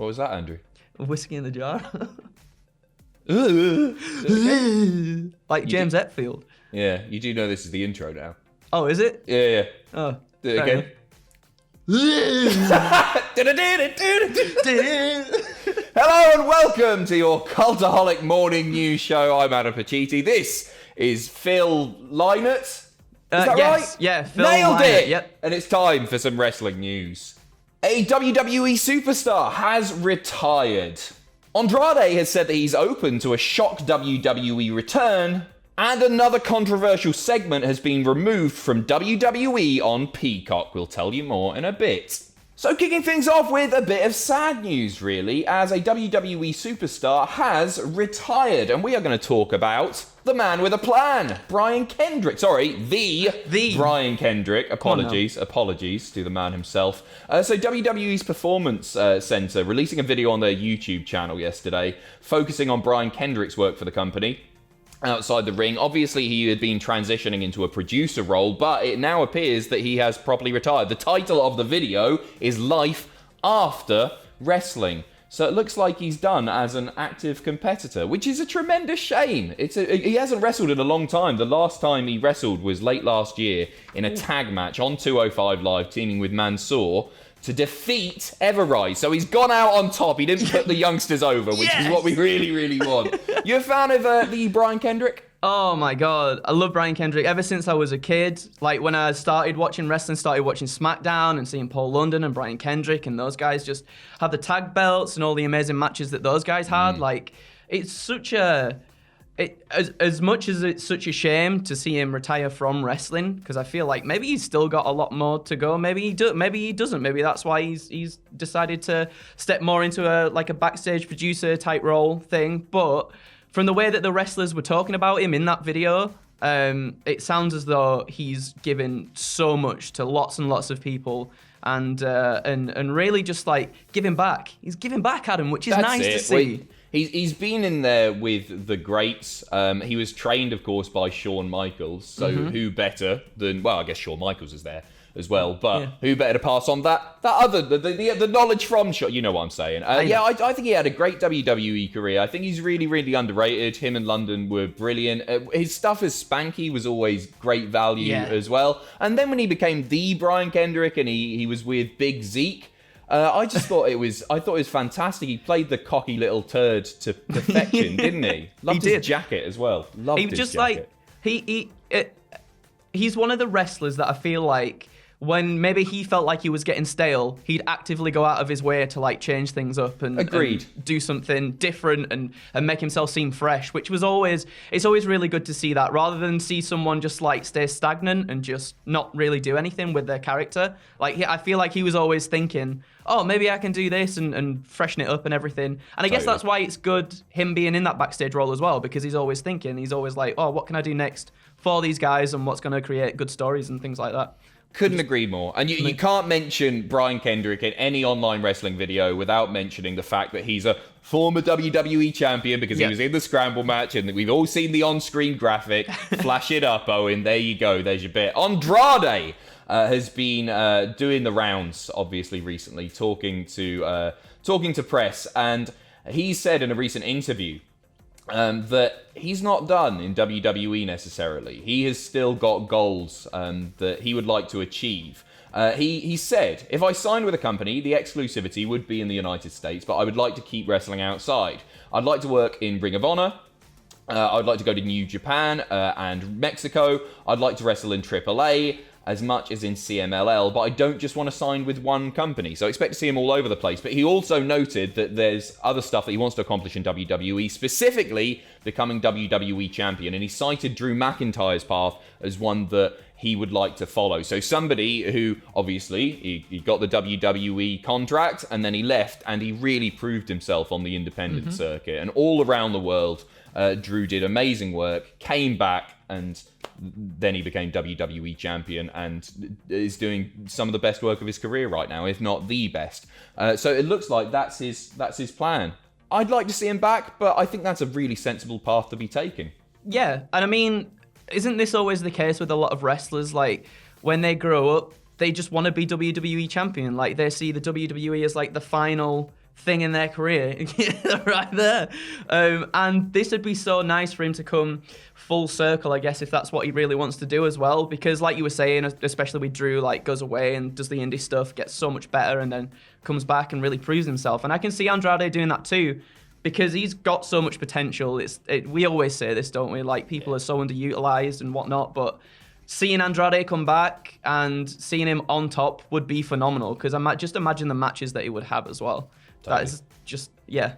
What was that, Andrew? Whiskey in the jar. Okay. Like James Hetfield. Yeah, you do know this is the intro now. Oh, is it? Yeah. Oh. Do it again. Hello and welcome to your Cultaholic morning news show. I'm Adam Pacitti. This is Phil Lynott. Is that yes. right? Yeah, Phil Nailed Lynott. it! Yep. And it's time for some wrestling news. A WWE superstar has retired. Andrade has said that he's open to a shock WWE return, and another controversial segment has been removed from WWE on Peacock. We'll tell you more in a bit. So kicking things off with a bit of sad news, really, as a WWE superstar has retired. And we are going to talk about the man with a plan, Brian Kendrick. Sorry, the Brian Kendrick. Apologies to the man himself. So WWE's Performance Center releasing a video on their YouTube channel yesterday, focusing on Brian Kendrick's work for the company. Outside the ring. Obviously, he had been transitioning into a producer role, but it now appears that he has properly retired. The title of the video is Life After Wrestling. So it looks like he's done as an active competitor, which is a tremendous shame. He hasn't wrestled in a long time. The last time he wrestled was late last year in a tag match on 205 Live, teaming with Mansoor to defeat Everrise. So he's gone out on top. He didn't put the youngsters over, which is what we really, really want. You a fan of the Brian Kendrick? Oh my God, I love Brian Kendrick ever since I was a kid. Like when I started watching wrestling, started watching SmackDown and seeing Paul London and Brian Kendrick and those guys just have the tag belts and all the amazing matches that those guys had. Like it's such a... As much as it's such a shame to see him retire from wrestling, because I feel like maybe he's still got a lot more to go. Maybe he doesn't. Maybe that's why he's decided to step more into a backstage producer type role thing. But from the way that the wrestlers were talking about him in that video, it sounds as though he's given so much to lots and lots of people. And really just like giving back. He's giving back, Adam, which is nice to see. He's been in there with the greats. He was trained, of course, by Shawn Michaels. So who better than... Well, I guess Shawn Michaels is there as well. But who better to pass on the knowledge from Shawn? You know what I'm saying. I think he had a great WWE career. I think he's really, really underrated. Him and London were brilliant. His stuff as Spanky was always great value as well. And then when he became the Brian Kendrick and he was with Big Zeke... I thought it was fantastic. He played the cocky little turd to perfection, didn't he? Loved his jacket as well. Loved his jacket. He's one of the wrestlers that I feel like when maybe he felt like he was getting stale, he'd actively go out of his way to like change things up and do something different and make himself seem fresh, which was it's always really good to see that rather than see someone just like stay stagnant and just not really do anything with their character. Like I feel like he was always thinking, oh, maybe I can do this and freshen it up and everything. And I guess that's why it's good him being in that backstage role as well, because he's always thinking, he's always like, oh, what can I do next for these guys and what's going to create good stories and things like that. Couldn't agree more. And you can't mention Brian Kendrick in any online wrestling video without mentioning the fact that he's a former WWE champion because he was in the Scramble match and we've all seen the on-screen graphic. Flash it up, Owen. There you go. There's your bit. Andrade has been doing the rounds, obviously, recently, talking to press. And he said in a recent interview that he's not done in WWE necessarily. He has still got goals that he would like to achieve. He said, if I signed with a company, the exclusivity would be in the United States, but I would like to keep wrestling outside. I'd like to work in Ring of Honor. I'd like to go to New Japan and Mexico. I'd like to wrestle in AAA as much as in CMLL, but I don't just want to sign with one company. So I expect to see him all over the place. But he also noted that there's other stuff that he wants to accomplish in WWE, specifically becoming WWE champion. And he cited Drew McIntyre's path as one that he would like to follow. So somebody who, obviously, he got the WWE contract and then he left and he really proved himself on the independent circuit. And all around the world, Drew did amazing work, came back, and then he became WWE champion and is doing some of the best work of his career right now, if not the best. So it looks like that's his plan. I'd like to see him back, but I think that's a really sensible path to be taking. Yeah, and I mean, isn't this always the case with a lot of wrestlers? Like, when they grow up, they just want to be WWE champion. Like, they see the WWE as like the final thing in their career right there. And this would be so nice for him to come full circle, I guess, if that's what he really wants to do as well. Because like you were saying, especially with Drew, like goes away and does the indie stuff, gets so much better, and then comes back and really proves himself. And I can see Andrade doing that too, because he's got so much potential. We always say this, don't we? Like, people are so underutilized and whatnot, but seeing Andrade come back and seeing him on top would be phenomenal, because I might just imagine the matches that he would have as well. Totally. That is just, yeah.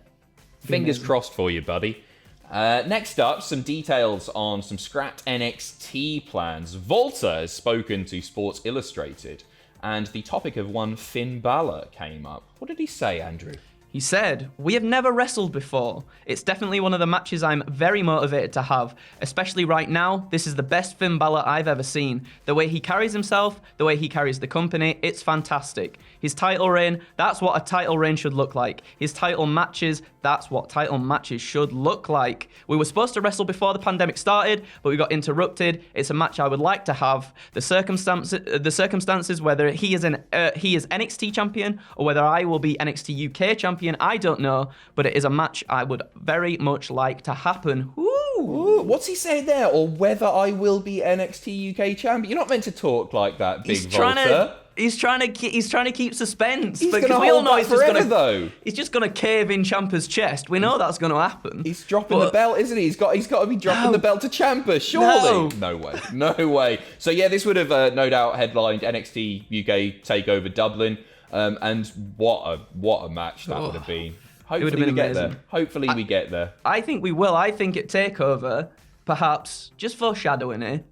Fingers crossed for you, buddy. Next up, some details on some scrapped NXT plans. Volta has spoken to Sports Illustrated, and the topic of one Finn Balor came up. What did he say, Andrew? He said, "We have never wrestled before. It's definitely one of the matches I'm very motivated to have. Especially right now, this is the best Finn Balor I've ever seen. The way he carries himself, the way he carries the company, it's fantastic. His title reign, that's what a title reign should look like. His title matches, that's what title matches should look like. We were supposed to wrestle before the pandemic started, but we got interrupted. It's a match I would like to have. The circumstances, whether he is NXT champion or whether I will be NXT UK champion, I don't know, but it is a match I would very much like to happen." Ooh, what's he saying there? Or whether I will be NXT UK champion? You're not meant to talk like that, Big Volta. He's trying to keep suspense. He's going to hold that forever, though. He's just going to cave in Ciampa's chest. We know that's going to happen. He's dropping the belt, isn't he? He's got to be dropping the belt to Ciampa, surely. No way. So yeah, this would have no doubt headlined NXT UK Takeover Dublin, and what a match that would have been. Hopefully we get there. Hopefully we get there. I think we will. I think at Takeover, perhaps just foreshadowing it.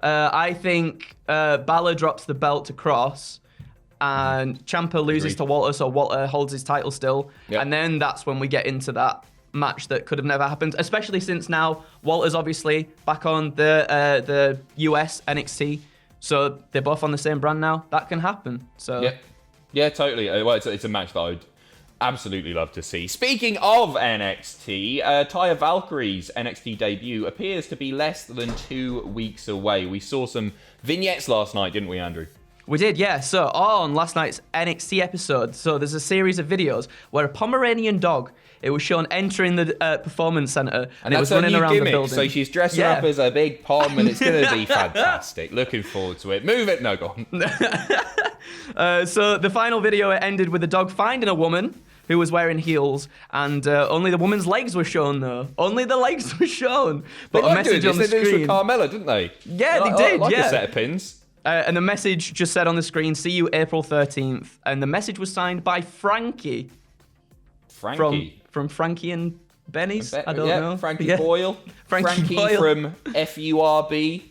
I think Balor drops the belt to Cross, and Ciampa loses to Walter, so Walter holds his title still. Yep. And then that's when we get into that match that could have never happened, especially since now Walter's obviously back on the US NXT, so they're both on the same brand now. That can happen. So yeah, totally. Well, it's a match that I'd absolutely love to see. Speaking of NXT, Taya Valkyrie's NXT debut appears to be less than 2 weeks away. We saw some vignettes last night, didn't we, Andrew? We did, yeah. So on last night's NXT episode, so there's a series of videos where a Pomeranian dog, it was shown entering the performance center, and it was running around the building. So she's dressing up as a big pom, and it's going to be fantastic. Looking forward to it. Move it. No, go on. So the final video, it ended with the dog finding a woman who was wearing heels, and only the woman's legs were shown, though. Only the legs were shown. But a message on the screen. They did this with Carmella, didn't they? Yeah, they did. Like a set of pins. And the message just said on the screen, "See you April 13th." And the message was signed by Frankie. From Frankie and Benny's? I don't know. Frankie Boyle. Frankie Boyle. From FURB.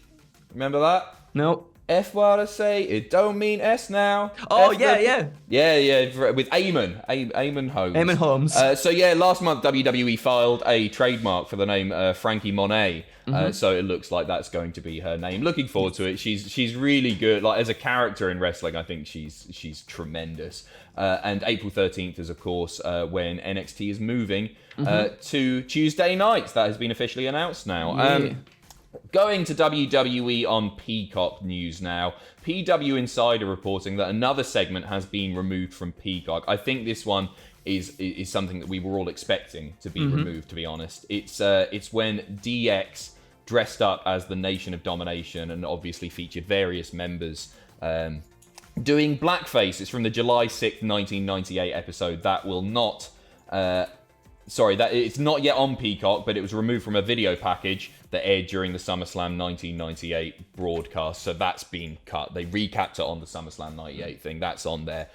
Remember that? Nope. F what I say, it don't mean S now. Oh, F yeah. Yeah, with Eamon Holmes. Eamon Holmes. So yeah, last month WWE filed a trademark for the name Frankie Monet. So it looks like that's going to be her name. Looking forward to it. She's really good. Like, as a character in wrestling, I think she's tremendous. And April 13th is, of course, when NXT is moving to Tuesday nights. That has been officially announced now. Yeah. Going to WWE on Peacock news now. PW Insider reporting that another segment has been removed from Peacock. I think this one is something that we were all expecting to be removed, to be honest. It's when DX dressed up as the Nation of Domination and obviously featured various members doing blackface. It's from the July 6th, 1998 episode. That will not... it's not yet on Peacock, but it was removed from a video package that aired during the SummerSlam 1998 broadcast. So that's been cut. They recapped it on the SummerSlam 98 thing. That's on there.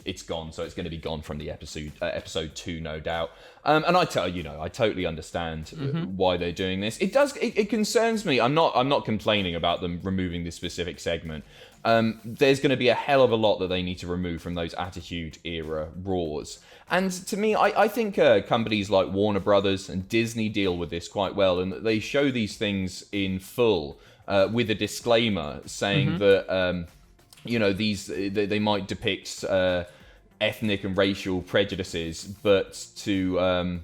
It's gone, so it's going to be gone from the episode 2, no doubt. And I totally understand why they're doing this. It concerns me. I'm not complaining about them removing this specific segment. There's going to be a hell of a lot that they need to remove from those Attitude Era Raws. And to me, I think companies like Warner Brothers and Disney deal with this quite well, and they show these things in full with a disclaimer saying that they might depict ethnic and racial prejudices, but to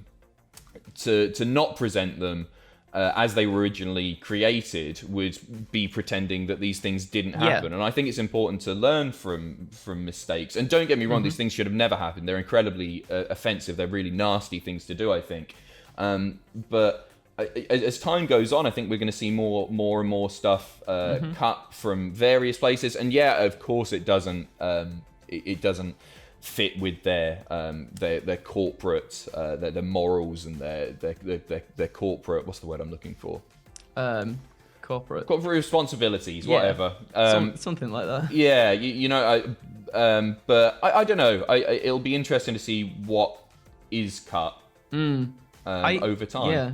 not present them as they were originally created, would be pretending that these things didn't happen. And I think it's important to learn from mistakes. And don't get me wrong, these things should have never happened. They're incredibly offensive. They're really nasty things to do, I think. But as time goes on, I think we're going to see more and more stuff cut from various places. And yeah, of course, it doesn't fit with their corporate, their morals and their corporate. What's the word I'm looking for? Corporate responsibilities, whatever. Something like that. Yeah, you know, but I don't know. It'll be interesting to see what is cut over time. Yeah,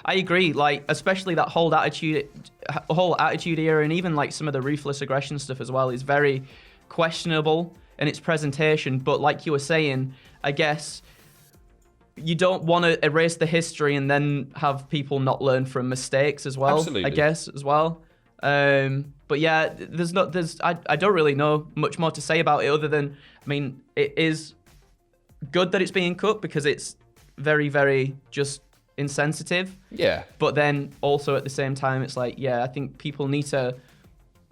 I agree. Like, especially that whole attitude era, and even like some of the ruthless aggression stuff as well, is very questionable in its presentation. But like you were saying, I guess you don't want to erase the history and then have people not learn from mistakes as well. Absolutely. I guess as well. But yeah, I don't really know much more to say about it other than, I mean, it is good that it's being cut because it's very, very just insensitive. Yeah. But then also at the same time, it's like, yeah, I think people need to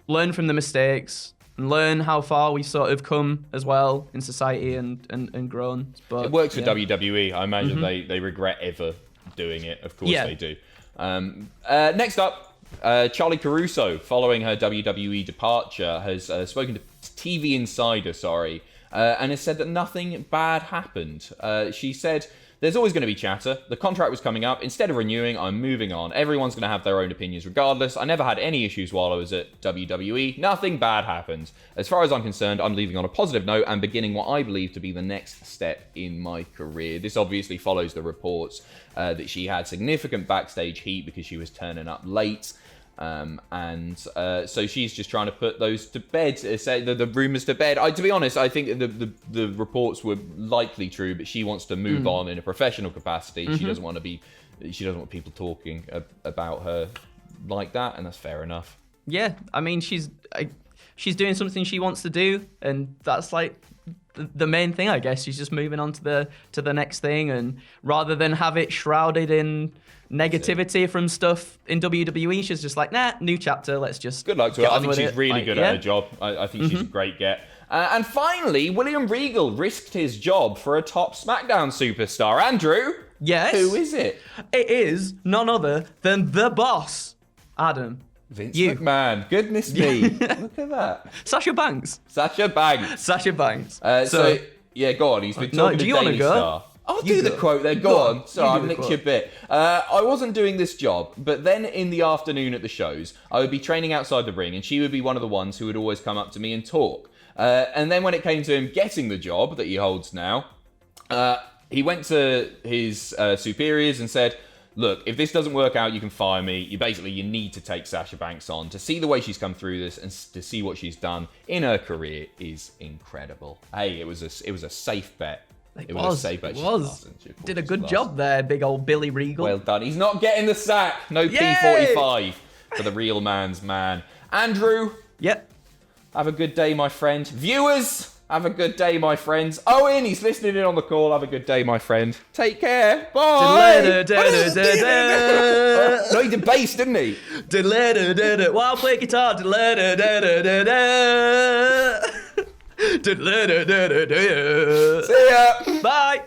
learn from the mistakes and learn how far we've sort of come as well in society and grown. But it works for WWE. I imagine they regret ever doing it. Of course they do. Next up, Charly Caruso, following her WWE departure, has spoken to TV Insider, and has said that nothing bad happened. She said, "There's always going to be chatter. The contract was coming up. Instead of renewing, I'm moving on. Everyone's going to have their own opinions regardless. I never had any issues while I was at WWE. Nothing bad happened. As far as I'm concerned, I'm leaving on a positive note and beginning what I believe to be the next step in my career." This obviously follows the reports that she had significant backstage heat because she was turning up late. So she's just trying to put those to bed, say the rumors to bed. To be honest, I think the reports were likely true, but she wants to move on in a professional capacity. She doesn't want people talking about her like that, and that's fair enough. Yeah, I mean, she's doing something she wants to do, and that's like the main thing, I guess. She's just moving on to the next thing, and rather than have it shrouded in negativity from stuff in WWE, she's just like, nah, new chapter, let's just good luck to her. I think she's really good at her job. I think she's a great get. And finally, William Regal risked his job for a top SmackDown superstar. Andrew, yes, who is it? It is none other than the boss, Adam. Vince McMahon. Goodness me. Look at that. Sasha Banks. So yeah, go on. He's been talking to Daily Star. I'll do the quote then. Go on. Sorry, I've nicked your bit. I wasn't doing this job, but then in the afternoon at the shows, I would be training outside the ring, and she would be one of the ones who would always come up to me and talk. And then when it came to him getting the job that he holds now, he went to his superiors and said, "Look, if this doesn't work out, you can fire me. You need to take Sasha Banks on. To see the way she's come through this and to see what she's done in her career is incredible." Hey, it was a safe bet. It was. Did a good job there, big old Billy Regal. Well done. He's not getting the sack. No P45 for the real man's man. Andrew. Yep. Have a good day, my friend. Viewers, have a good day, my friends. Owen, he's listening in on the call. Have a good day, my friend. Take care. Bye. No, he did bass, didn't he? Well, I'll play guitar. See ya. Bye.